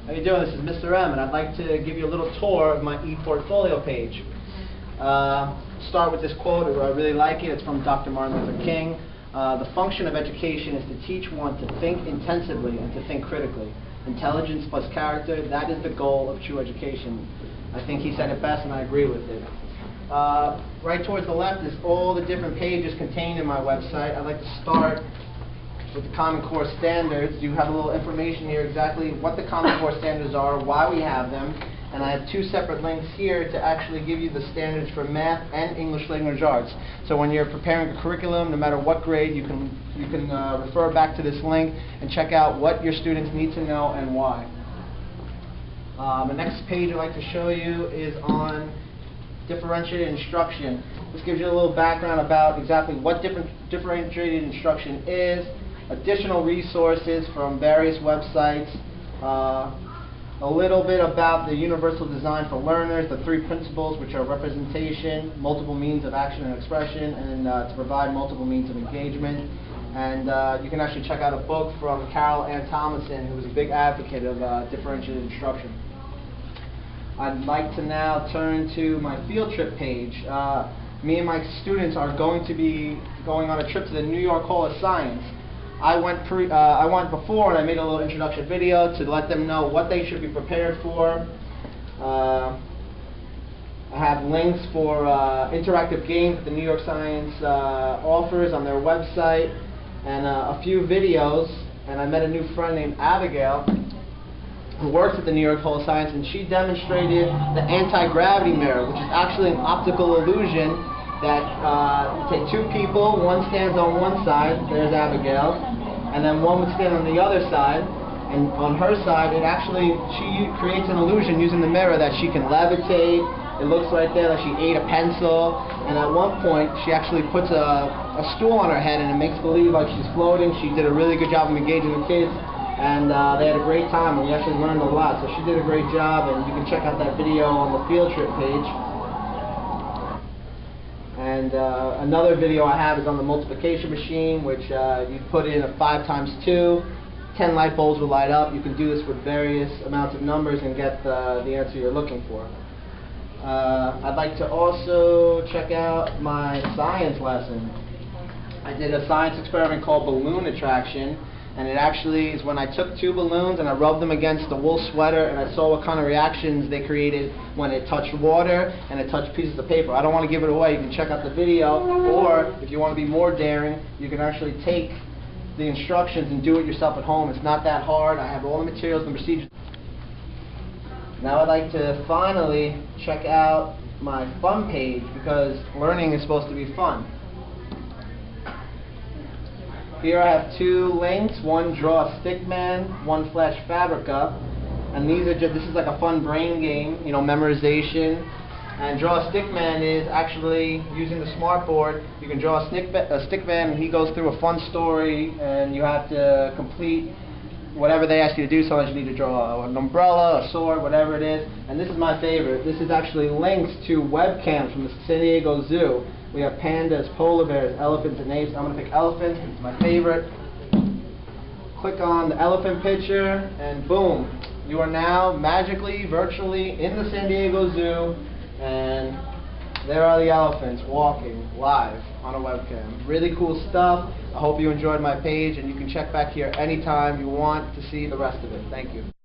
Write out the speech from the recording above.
How you doing? This is Mr. M, and I'd like to give you a little tour of my ePortfolio page. Start with this quote. I really like it. It's from Dr. Martin Luther King. The function of education is to teach one to think intensively and to think critically. Intelligence plus character, that is the goal of true education. I think he said it best, and I agree with it. Right towards the left is all the different pages contained in my website. I'd like to start with the Common Core standards. You have a little information here exactly what the Common Core standards are, why we have them, and I have two separate links here to actually give you the standards for math and English language arts. So when you're preparing a curriculum, no matter what grade, you can refer back to this link and check out what your students need to know and why. The next page I'd like to show you is on differentiated instruction. This gives you a little background about exactly what differentiated instruction is, additional resources from various websites, a little bit about the universal design for learners, the three principles, which are representation, multiple means of action and expression, and to provide multiple means of engagement. And you can actually check out a book from Carol Ann Thomason, who was a big advocate of differentiated instruction. I'd like to now turn to my field trip page. Me and my students are going to be going on a trip to the New York Hall of Science. I went before, and I made a little introduction video to let them know what they should be prepared for. I have links for interactive games that the New York Science offers on their website, and a few videos. And I met a new friend named Abigail, who works at the New York Hall of Science, and she demonstrated the anti-gravity mirror, which is actually an optical illusion that you take two people, one stands on one side, there's Abigail, and then one would stand on the other side, and on her side, she creates an illusion using the mirror that she can levitate. It looks right there that she ate a pencil, and at one point, she actually puts a stool on her head, and it makes believe like she's floating. She did a really good job of engaging the kids, and they had a great time, and we actually learned a lot. So she did a great job, and you can check out that video on the field trip page. And another video I have is on the multiplication machine, which you put in a 5 times 2, 10 light bulbs will light up. You can do this with various amounts of numbers and get the answer you're looking for. I'd like to also check out my science lesson. I did a science experiment called balloon attraction, and it actually is when I took 2 balloons and I rubbed them against the wool sweater, and I saw what kind of reactions they created when it touched water and it touched pieces of paper. I don't want to give it away. You can check out the video, or if you want to be more daring, you can actually take the instructions and do it yourself at home. It's not that hard. I have all the materials and procedures. Now I'd like to finally check out my fun page, because learning is supposed to be fun. Here I have 2 links, one Draw a Stickman, one Flash Fabrica, and this is like a fun brain game, you know, memorization. And Draw a Stickman is actually using the smartboard. You can draw a stickman, and he goes through a fun story, and you have to complete whatever they ask you to do. Sometimes you need to draw an umbrella, a sword, whatever it is. And this is my favorite. This is actually links to webcams from the San Diego Zoo. We have pandas, polar bears, elephants, and apes. I'm going to pick elephants. It's my favorite. Click on the elephant picture, and boom. You are now magically, virtually in the San Diego Zoo, and there are the elephants walking live on a webcam. Really cool stuff. I hope you enjoyed my page, and you can check back here anytime you want to see the rest of it. Thank you.